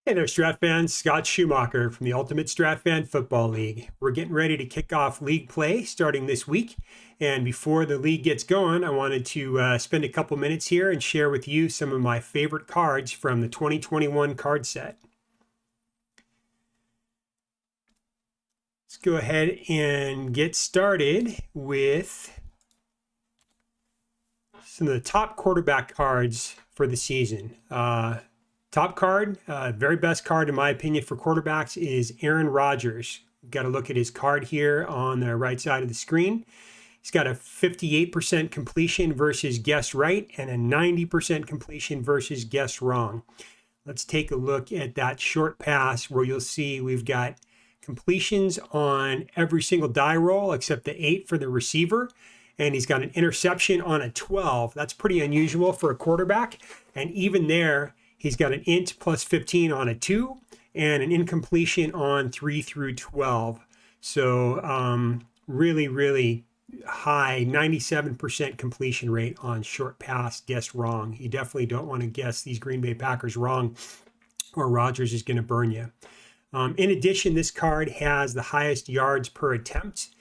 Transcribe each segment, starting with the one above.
Hey there, Strat fans. Scott Schumacher from the Ultimate Strat Fan Football League. We're getting ready to kick off league play starting this week. And before the league gets going, I wanted to spend a couple minutes here and share with you some of my favorite cards from the 2021 card set. Let's go ahead and get started with some of the top quarterback cards for the season. Top card, very best card in my opinion for quarterbacks is Aaron Rodgers. You've got to look at his card here on the right side of the screen. He's got a 58% completion versus guess right and a 90% completion versus guess wrong. Let's take a look at that short pass where you'll see we've got completions on every single die roll except the 8 for the receiver. And he's got an interception on a 12. That's pretty unusual for a quarterback. And even there, he's got an int plus 15 on a 2 and an incompletion on 3 through 12. So really, really high 97% completion rate on short pass guessed wrong. You definitely don't want to guess these Green Bay Packers wrong or Rodgers is going to burn you. In addition, this card has the highest yards per attempt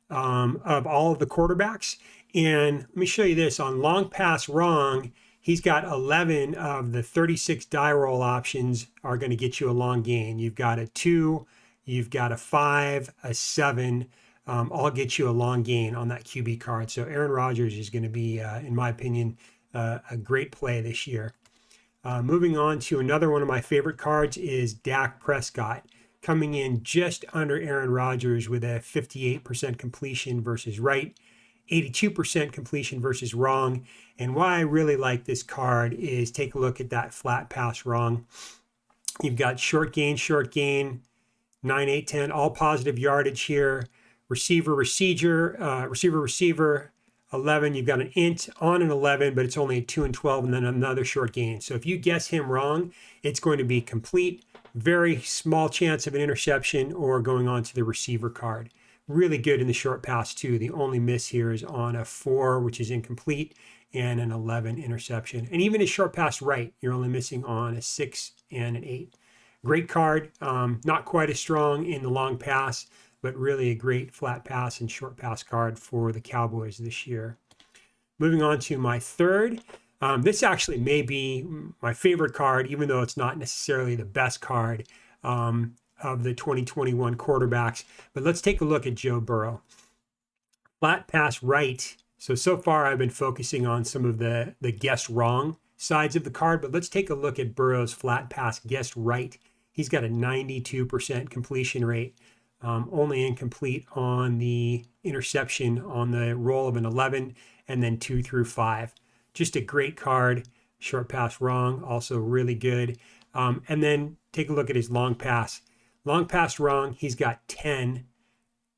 of all of the quarterbacks. And let me show you this. On long pass wrong, he's got 11 of the 36 die roll options are going to get you a long gain. You've got a 2, you've got a 5, a 7, all get you a long gain on that QB card. So Aaron Rodgers is going to be, in my opinion, a great play this year. Moving on to another one of my favorite cards is Dak Prescott, coming in just under Aaron Rodgers with a 58% completion versus right, 82% completion versus wrong. And why I really like this card is take a look at that flat pass wrong. You've got short gain, 9, 8, 10, all positive yardage here. Receiver, 11. You've got an int on an 11, but it's only a 2 and 12, and then another short gain. So if you guess him wrong, it's going to be complete, very small chance of an interception or going on to the receiver card. Really good in the short pass too. The only miss here is on a 4, which is incomplete, and an 11 interception. And even his short pass right, you're only missing on a 6 and an 8. Great card. Not quite as strong in the long pass, but really a great flat pass and short pass card for the Cowboys this year. Moving on to my third. This actually may be my favorite card, even though it's not necessarily the best card of the 2021 quarterbacks. But let's take a look at Joe Burrow. Flat pass right. So far I've been focusing on some of the guess wrong sides of the card, but let's take a look at Burrow's flat pass guessed right. He's got a 92% completion rate. Only incomplete on the interception on the roll of an 11 and then 2 through 5. Just a great card. Short pass wrong, also really good. And then take a look at his long pass. Long pass wrong, he's got 10.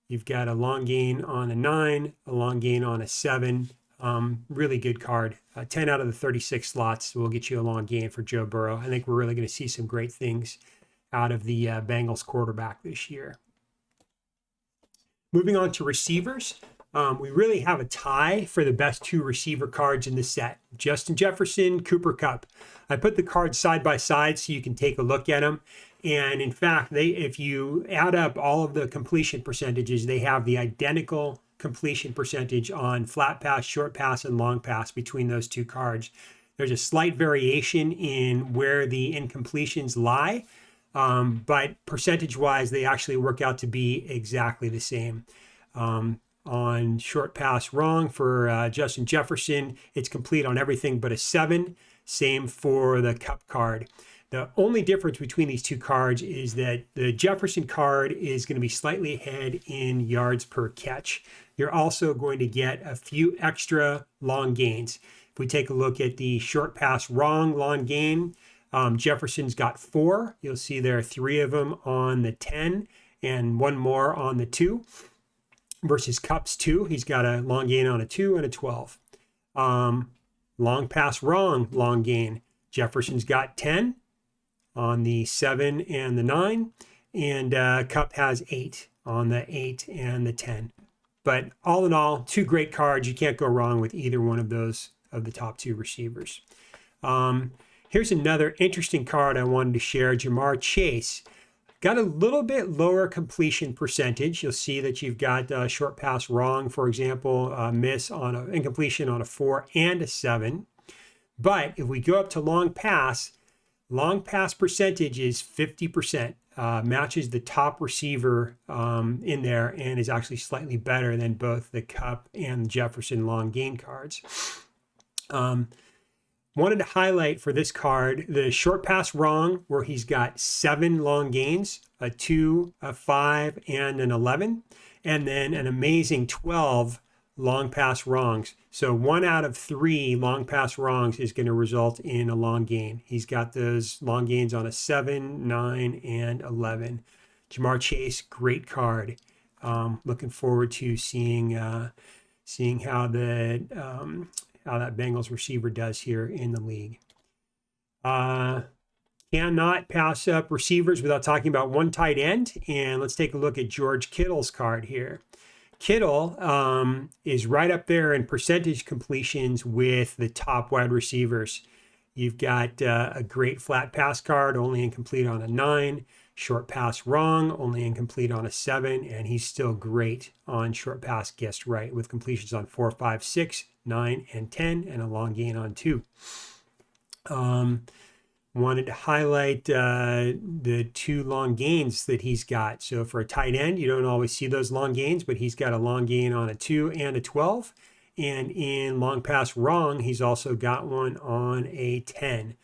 You've got a long gain on a 9, a long gain on a 7. Really good card. 10 out of the 36 slots will get you a long gain for Joe Burrow. I think we're really going to see some great things out of the Bengals quarterback this year. Moving on to receivers, we really have a tie for the best 2 receiver cards in the set. Justin Jefferson, Cooper Kupp. I put the cards side by side so you can take a look at them. And in fact, if you add up all of the completion percentages, they have the identical completion percentage on flat pass, short pass, and long pass between those 2 cards. There's a slight variation in where the incompletions lie. But percentage-wise, they actually work out to be exactly the same. On short pass wrong for Justin Jefferson, it's complete on everything but a 7. Same for the Kupp card. The only difference between these 2 cards is that the Jefferson card is going to be slightly ahead in yards per catch. You're also going to get a few extra long gains. If we take a look at the short pass wrong long gain, Jefferson's got 4. You'll see there are 3 of them on the 10 and 1 more on the 2 versus Kupp's 2. He's got a long gain on a 2 and a 12. Long pass wrong, long gain. Jefferson's got 10 on the 7 and the 9, and Kupp has 8 on the 8 and the 10. But all in all, 2 great cards. You can't go wrong with either one of those of the top 2 receivers. Here's another interesting card I wanted to share, Jamar Chase. Got a little bit lower completion percentage. You'll see that you've got short pass wrong, for example, miss on an incompletion on a 4 and a 7. But if we go up to long pass percentage is 50%. Matches the top receiver in there and is actually slightly better than both the Cup and Jefferson long gain cards. Wanted to highlight for this card the short pass wrong, where he's got 7 long gains, a 2, a 5, and an 11, and then an amazing 12 long pass wrongs. So 1 out of 3 long pass wrongs is going to result in a long gain. He's got those long gains on a 7, 9, and 11. Jamar Chase, great card. Looking forward to seeing how that Bengals receiver does here in the league. Cannot pass up receivers without talking about one tight end. And let's take a look at George Kittle's card here. Kittle is right up there in percentage completions with the top wide receivers. You've got a great flat pass card, only incomplete on a 9. Short pass wrong, only incomplete on a 7. And he's still great on short pass guessed right with completions on 4, 5, 6, 9, and 10, and a long gain on 2. Wanted to highlight the 2 long gains that he's got. So for a tight end, you don't always see those long gains, but he's got a long gain on a 2 and a 12. And in long pass wrong, he's also got one on a 10.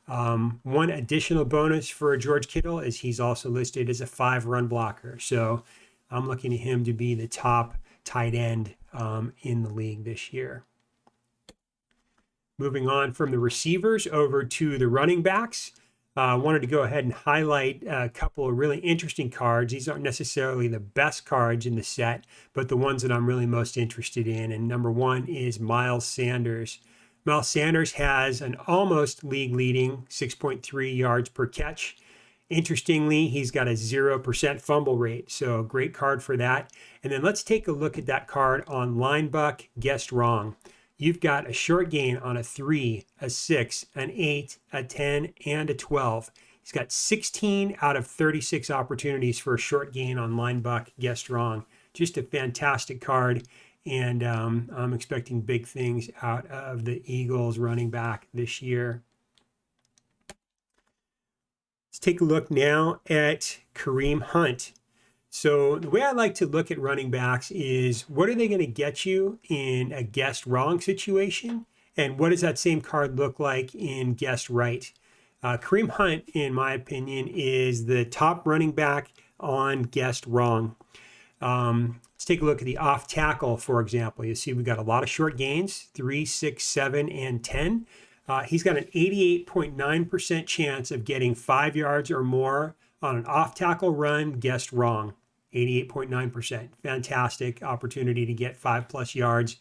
One additional bonus for George Kittle is he's also listed as a 5 run blocker. So I'm looking at him to be the top tight end in the league this year. Moving on from the receivers over to the running backs. I wanted to go ahead and highlight a couple of really interesting cards. These aren't necessarily the best cards in the set, but the ones that I'm really most interested in. And number 1 is Miles Sanders. Miles Sanders has an almost league-leading 6.3 yards per catch. Interestingly, he's got a 0% fumble rate, so great card for that. And then let's take a look at that card on Linebuck Guessed Wrong. You've got a short gain on a 3, a 6, an 8, a 10, and a 12. He's got 16 out of 36 opportunities for a short gain on Linebuck Guessed Wrong. Just a fantastic card, and I'm expecting big things out of the Eagles running back this year. Let's take a look now at Kareem Hunt. So the way I like to look at running backs is, what are they going to get you in a guessed wrong situation? And what does that same card look like in guessed right? Kareem Hunt, in my opinion, is the top running back on guessed wrong. Let's take a look at the off tackle, for example. You see we've got a lot of short gains, 3, 6, 7, and 10. He's got an 88.9% chance of getting 5 yards or more on an off tackle run guessed wrong. 88.9%. Fantastic opportunity to get 5+ yards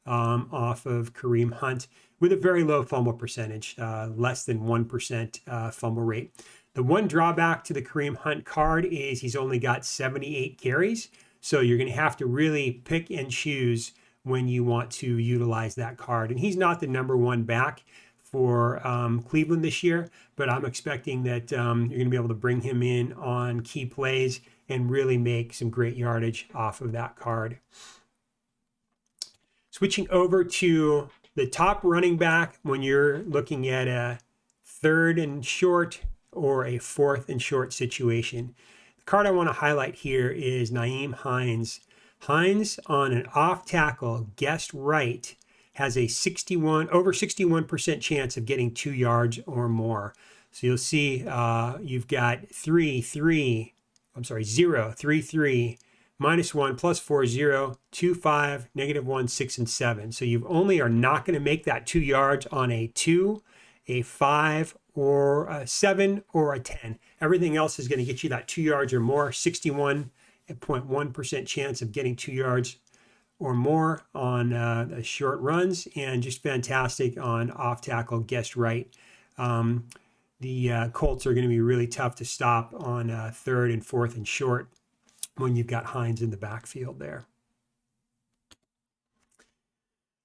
off of Kareem Hunt with a very low fumble percentage, less than 1% fumble rate. The one drawback to the Kareem Hunt card is he's only got 78 carries. So you're going to have to really pick and choose when you want to utilize that card. And he's not the number 1 back for Cleveland this year, but I'm expecting that you're going to be able to bring him in on key plays and really make some great yardage off of that card. Switching over to the top running back when you're looking at a 3rd and short or a 4th and short situation. The card I want to highlight here is Nyheim Hines. Hines on an off tackle guessed right has a over 61% chance of getting 2 yards or more. So you'll see you've got 0, 3, 3, -1, +4, 0, 2, 5, -1, 6, and 7. So you only are not going to make that 2 yards on a 2, a 5, or a 7, or a 10. Everything else is going to get you that 2 yards or more. 61.1% chance of getting 2 yards or more on short runs, and just fantastic on off tackle guessed right. The Colts are going to be really tough to stop on 3rd and 4th and short when you've got Hines in the backfield there.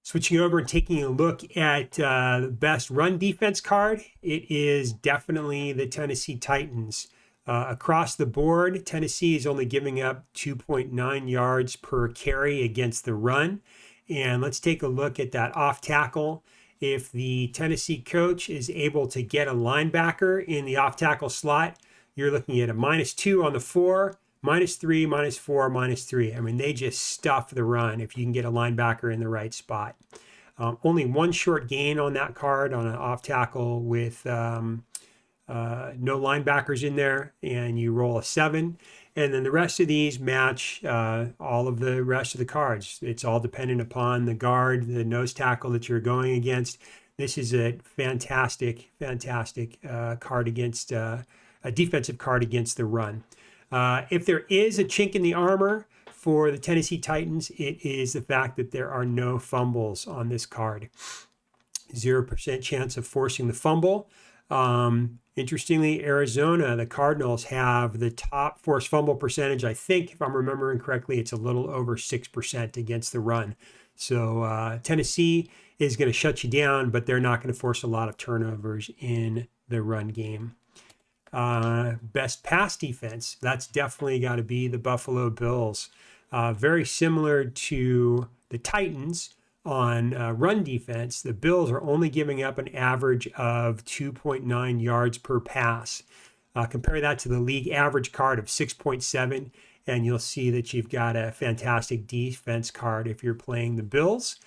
Switching over and taking a look at the best run defense card, it is definitely the Tennessee Titans. Across the board, Tennessee is only giving up 2.9 yards per carry against the run. And let's take a look at that off tackle. If the Tennessee coach is able to get a linebacker in the off tackle slot, you're looking at a -2 on the 4, -3, -4, -3. I mean, they just stuff the run if you can get a linebacker in the right spot. Only one short gain on that card on an off tackle with no linebackers in there, and you roll a 7. And then the rest of these match all of the rest of the cards. It's all dependent upon the guard, the nose tackle that you're going against. This is a fantastic card against a defensive card against the run. If there is a chink in the armor for the Tennessee Titans, it is the fact that there are no fumbles on this card. 0% chance of forcing the fumble. Interestingly, Arizona, the Cardinals, have the top forced fumble percentage. I think, if I'm remembering correctly, it's a little over 6% against the run. So Tennessee is going to shut you down, but they're not going to force a lot of turnovers in the run game. Best pass defense, that's definitely got to be the Buffalo Bills. Very similar to the Titans on run defense, the Bills are only giving up an average of 2.9 yards per pass. Compare that to the league average card of 6.7, and you'll see that you've got a fantastic defense card if you're playing the Bills.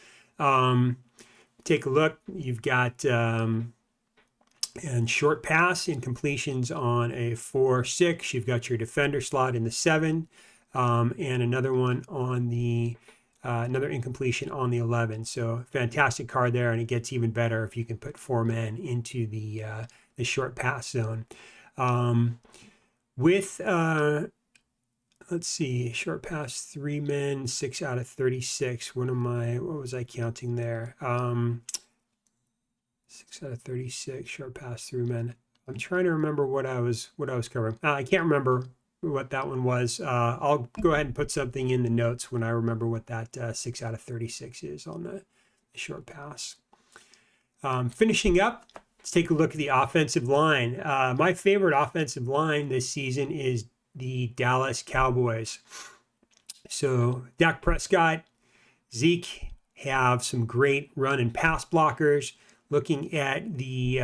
Take a look. You've got and short pass incompletions on a 4-6. You've got your defender slot in the 7, and another one on the another incompletion on the 11. So fantastic card there, and it gets even better if you can put 4 men into the short pass zone. With let's see, short pass 3 men, 6 out of 36. What was I counting there? 6 out of 36, short pass 3 men. I'm trying to remember what I was covering. I can't remember what that one was. I'll go ahead and put something in the notes when I remember what that 6 out of 36 is on the short pass. Finishing up, let's take a look at the offensive line. My favorite offensive line this season is the Dallas Cowboys. So Dak Prescott, Zeke have some great run and pass blockers. Looking at the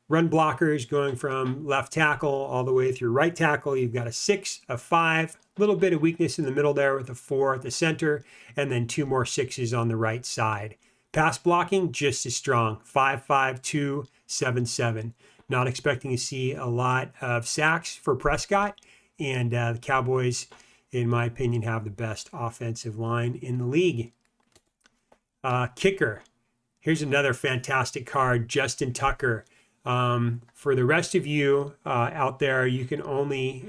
run blockers going from left tackle all the way through right tackle, you've got a 6, a 5, a little bit of weakness in the middle there with a 4 at the center, and then 2 more 6s on the right side. Pass blocking, just as strong, 5-5-2, 7-7. Not expecting to see a lot of sacks for Prescott, and the Cowboys, in my opinion, have the best offensive line in the league. Kicker. Here's another fantastic card, Justin Tucker. For the rest of you out there, you can only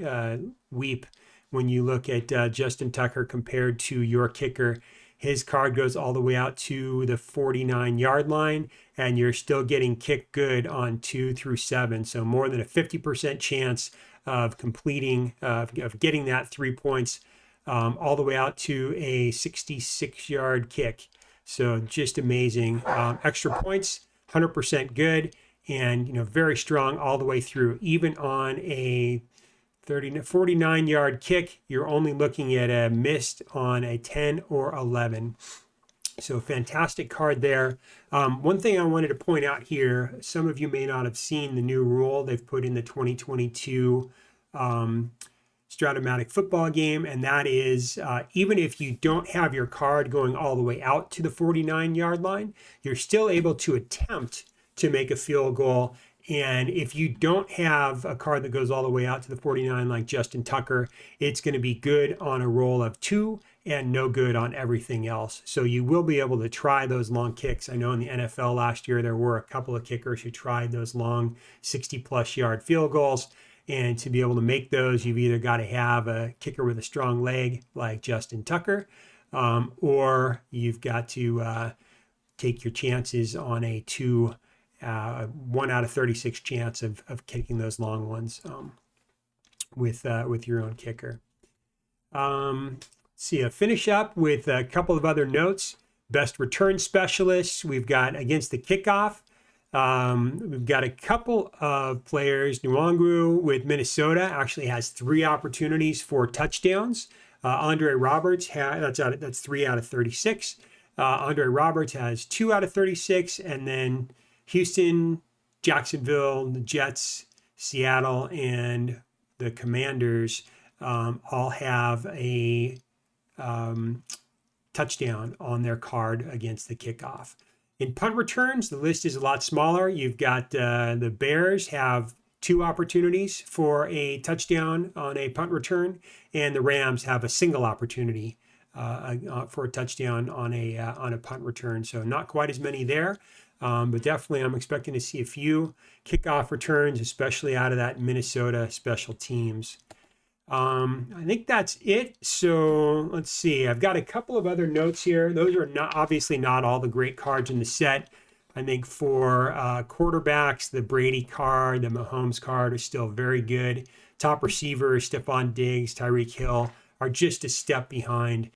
weep when you look at Justin Tucker compared to your kicker. His card goes all the way out to the 49-yard line, and you're still getting kicked good on 2 through 7. So more than a 50% chance of completing, of getting that 3 points all the way out to a 66-yard kick. So just amazing. Extra points, 100% good, and very strong all the way through. Even on a 49-yard kick, you're only looking at a missed on a 10 or 11. So fantastic card there. One thing I wanted to point out here, some of you may not have seen the new rule they've put in the 2022 Strat-o-Matic football game, and that is even if you don't have your card going all the way out to the 49-yard line, you're still able to attempt to make a field goal. And if you don't have a card that goes all the way out to the 49 like Justin Tucker, it's going to be good on a roll of 2 and no good on everything else. So you will be able to try those long kicks. I know in the NFL last year there were a couple of kickers who tried those long 60-plus yard field goals. And to be able to make those, you've either got to have a kicker with a strong leg like Justin Tucker, or you've got to take your chances on a 1 out of 36 chance of kicking those long ones with your own kicker. See, finish up with a couple of other notes. Best return specialists, we've got against the kickoff. We've got a couple of players. Nwangwu with Minnesota actually has 3 opportunities for touchdowns. Andre Roberts, that's 3 out of 36. Andre Roberts has 2 out of 36. And then Houston, Jacksonville, the Jets, Seattle, and the Commanders all have a touchdown on their card against the kickoff. In punt returns, the list is a lot smaller. You've got the Bears have 2 opportunities for a touchdown on a punt return, and the Rams have a single opportunity for a touchdown on a punt return. So not quite as many there, but definitely I'm expecting to see a few kickoff returns, especially out of that Minnesota special teams. I think that's it. So let's see. I've got a couple of other notes here. Those are obviously not all the great cards in the set. I think for quarterbacks, the Brady card, the Mahomes card are still very good. Top receivers, Stephon Diggs, Tyreek Hill, are just a step behind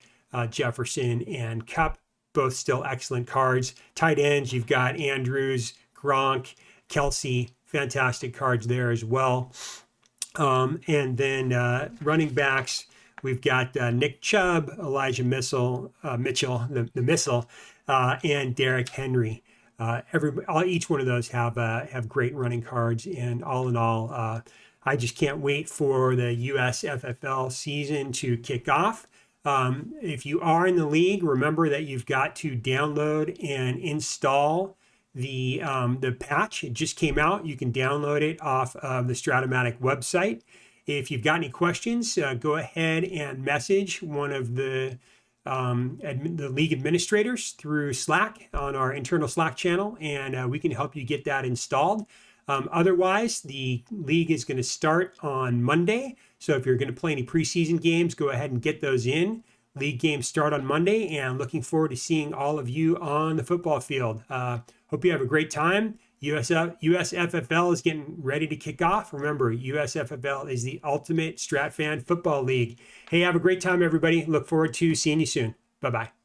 Jefferson and Kupp. Both still excellent cards. Tight ends, you've got Andrews, Gronk, Kelsey, fantastic cards there as well. And then running backs, we've got Nick Chubb, Elijah Mitchell, the Missile, and Derrick Henry. Each one of those have great running cards, and all in all, I just can't wait for the USFFL season to kick off. If you are in the league, remember that you've got to download and install the patch. It just came out. You can download it off of the Strat-o-Matic website. If you've got any questions, go ahead and message one of the league administrators through Slack on our internal Slack channel, and we can help you get that installed. Otherwise, the league is going to start on Monday. So if you're going to play any preseason games, go ahead and get those in. League games start on Monday, and looking forward to seeing all of you on the football field. Hope you have a great time. USFFL is getting ready to kick off. Remember, USFFL is the ultimate Strat fan football league. Hey, have a great time, everybody. Look forward to seeing you soon. Bye-bye.